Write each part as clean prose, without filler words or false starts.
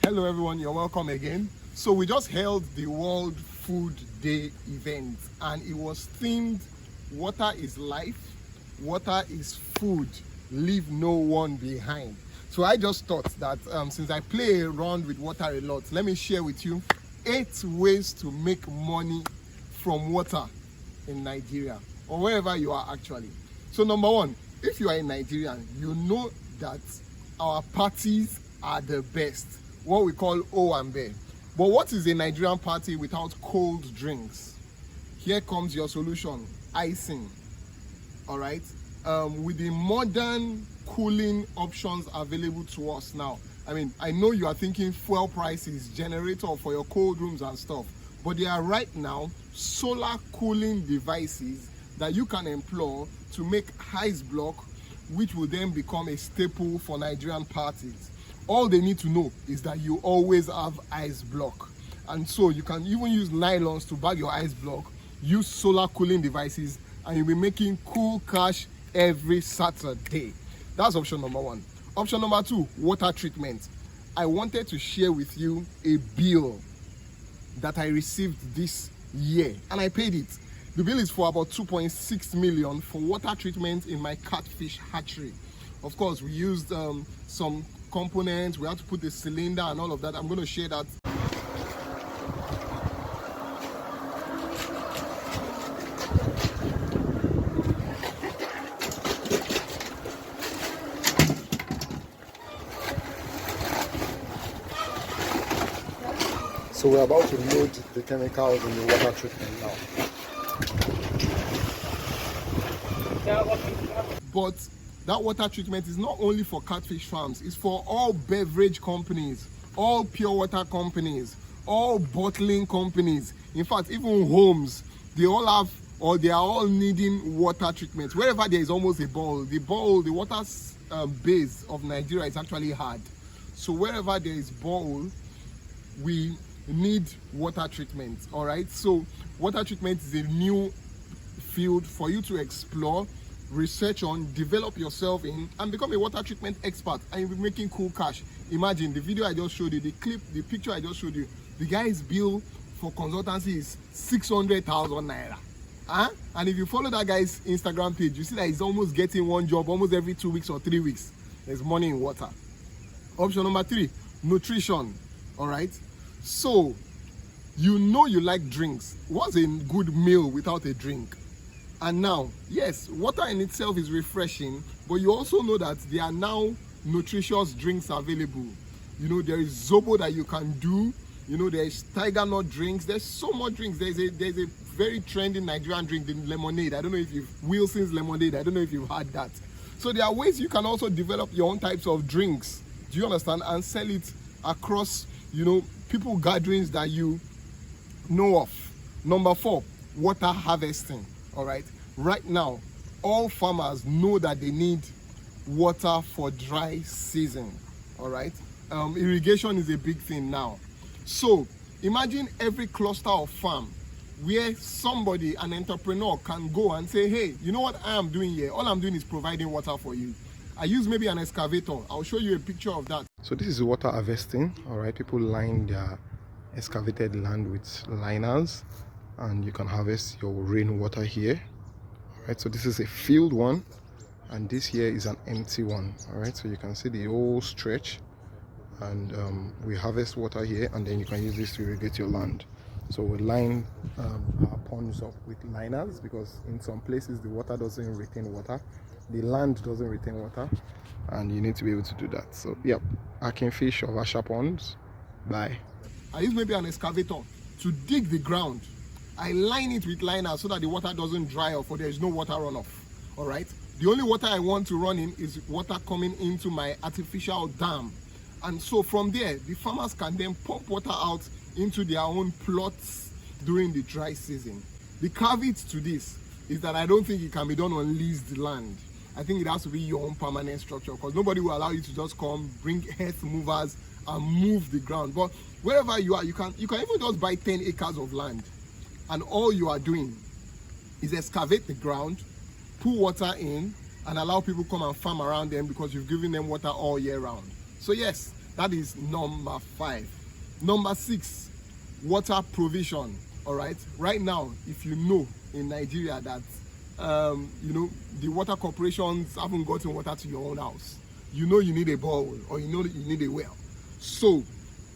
Hello everyone, you're welcome again. So we just held the World Food Day event and it was themed water is life, water is food, leave no one behind. So I just thought that since I play around with water a lot, let me share with you 8 ways to make money from water in Nigeria or wherever you are actually. So number 1, if you are in Nigeria, you know that our parties are the best, what we call Owambe. But what is a Nigerian party without cold drinks? Here comes your solution: icing. All right, with the modern cooling options available to us now. I mean, I know you are thinking fuel prices, generator for your cold rooms and stuff, but there are right now solar cooling devices that you can employ to make ice block, which will then become a staple for Nigerian parties. All they need to know is that you always have ice block, and so you can even use nylons to bag your ice block, use solar cooling devices, and you'll be making cool cash every Saturday. That's option number 1. Option number 2, water treatment. I wanted to share with you a bill that I received this year and I paid it. The bill is for about 2.6 million for water treatment in my catfish hatchery. Of course, we used some components, we had to put the cylinder and all of that. I'm going to share that. So we're about to load the chemicals in the water treatment now. But that water treatment is not only for catfish farms, it's for all beverage companies, all pure water companies, all bottling companies. In fact, even homes, they all have, or they are all needing water treatment. Wherever there is almost a bowl, the water base of Nigeria is actually hard. So wherever there is bowl, we need water treatment. All right, so water treatment is a new field for you to explore, research on, develop yourself in, and become a water treatment expert, and you'll be making cool cash. Imagine the video I just showed you, the picture I just showed you, the guy's bill for consultancy is 600,000 naira. And if you follow that guy's Instagram page, you see that he's almost getting one job almost every 2 weeks or 3 weeks. There's money in water. Option number 3, nutrition. All right, so you know you like drinks. What's a good meal without a drink? And now, yes, water in itself is refreshing, but you also know that there are now nutritious drinks available. You know, there is Zobo that you can do. You know, there is Tiger Nut drinks. There's so much drinks. There's a very trending Nigerian drink, the lemonade. I don't know if Wilson's lemonade. I don't know if you've had that. So there are ways you can also develop your own types of drinks. Do you understand? And sell it across, you know, people gatherings that you know of. Number 4, water harvesting. All right, right now all farmers know that they need water for dry season. All right, irrigation is a big thing now. So imagine every cluster of farm where somebody, an entrepreneur, can go and say, hey, you know what I am doing here? All I'm doing is providing water for you. I use maybe an excavator. I'll show you a picture of that. So this is water harvesting. All right, people line their excavated land with liners, and you can harvest your rainwater here. All right, so this is a field one, and this here is an empty one. All right, so you can see the whole stretch, and we harvest water here, and then you can use this to irrigate your land. So we line our ponds up with liners, because in some places the water doesn't retain water, the land doesn't retain water, and you need to be able to do that. So yep, Akinfish of Asha Ponds. Bye. I use maybe an excavator to dig the ground. I line it with liners so that the water doesn't dry off or there is no water runoff. All right, the only water I want to run in is water coming into my artificial dam, and so from there the farmers can then pump water out into their own plots during the dry season. The caveat to this is that I don't think it can be done on leased land. I think it has to be your own permanent structure, because nobody will allow you to just come, bring earth movers and move the ground. But wherever you are, you can even just buy 10 acres of land, and all you are doing is excavate the ground, put water in, and allow people come and farm around them, because you've given them water all year round. So yes, That is number 5. Number 6, water provision. All right, right now, if you know in Nigeria that the water corporations haven't gotten water to your own house, you need a bowl, or you need a well. So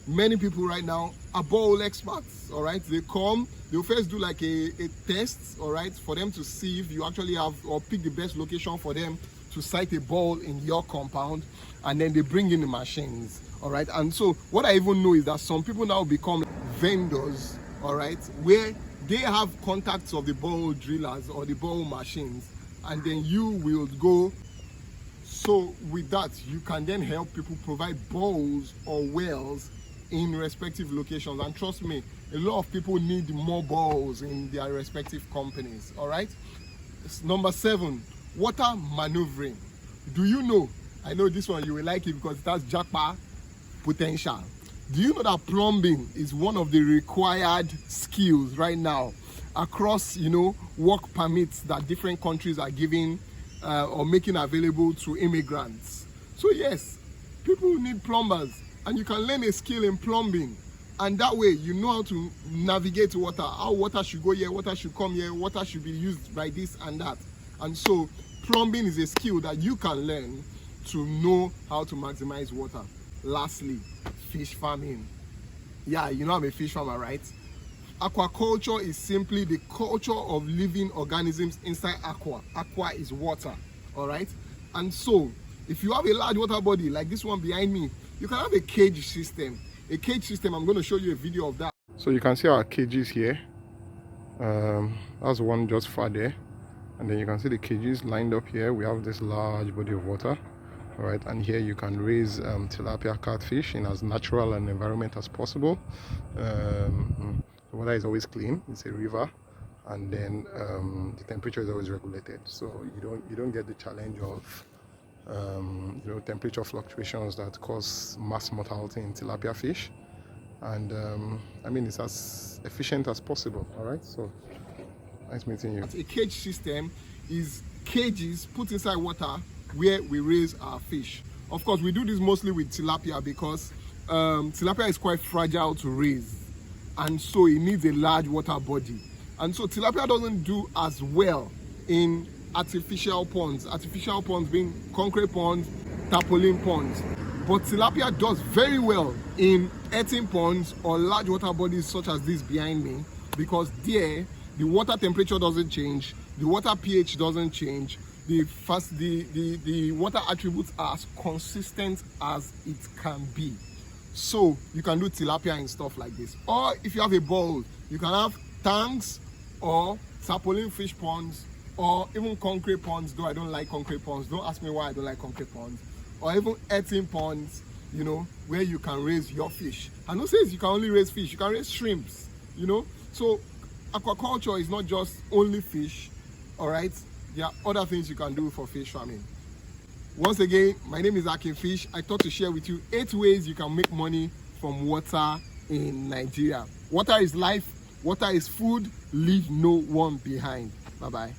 many people right now are bowl experts. All right, they'll first do like a test, all right, for them to see if you actually have, or pick the best location for them to site a bowl in your compound, and then they bring in the machines. All right, and so what I even know is that some people now become vendors, all right, where they have contacts of the bowl drillers or the bowl machines, and then you will go. So with that, you can then help people provide bowls or wells in respective locations. And trust me, a lot of people need more bowls in their respective companies. All right. Number 7, water maneuvering. Do you know? I know this one you will like it because it has jackpot potential. Do you know that plumbing is one of the required skills right now across, work permits that different countries are giving or making available to immigrants? So yes, people need plumbers, and you can learn a skill in plumbing, and that way you know how to navigate water, how water should go here, water should come here, water should be used by this and that. And so plumbing is a skill that you can learn to know how to maximize water. Lastly, fish farming. Yeah, I'm a fish farmer, right? Aquaculture is simply the culture of living organisms inside aqua. Aqua is water, all right? And so if you have a large water body like this one behind me, you can have a cage system. A cage system, I'm going to show you a video of that. So you can see our cages here. That's one just far there, and then you can see the cages lined up here. We have this large body of water, all right, and here you can raise tilapia catfish in as natural an environment as possible. The water is always clean, it's a river, and then the temperature is always regulated, so you don't get the challenge of temperature fluctuations that cause mass mortality in tilapia fish. And it's as efficient as possible. All right, so nice meeting you. A cage system is cages put inside water where we raise our fish. Of course, we do this mostly with tilapia because tilapia is quite fragile to raise, and so it needs a large water body. And so tilapia doesn't do as well in artificial ponds being concrete ponds, tarpaulin ponds. But tilapia does very well in earthen ponds or large water bodies such as this behind me, because there the water temperature doesn't change, the water pH doesn't change, the water attributes are as consistent as it can be. So you can do tilapia in stuff like this. Or if you have a bowl, you can have tanks or tarpaulin fish ponds, or even concrete ponds, though I don't like concrete ponds. Don't ask me why I don't like concrete ponds. Or even earthen ponds, where you can raise your fish. And who says you can only raise fish? You can raise shrimps, So aquaculture is not just only fish, all right? There are other things you can do for fish farming. Once again, my name is Akin Fish. I thought to share with you 8 ways you can make money from water in Nigeria. Water is life. Water is food. Leave no one behind. Bye-bye.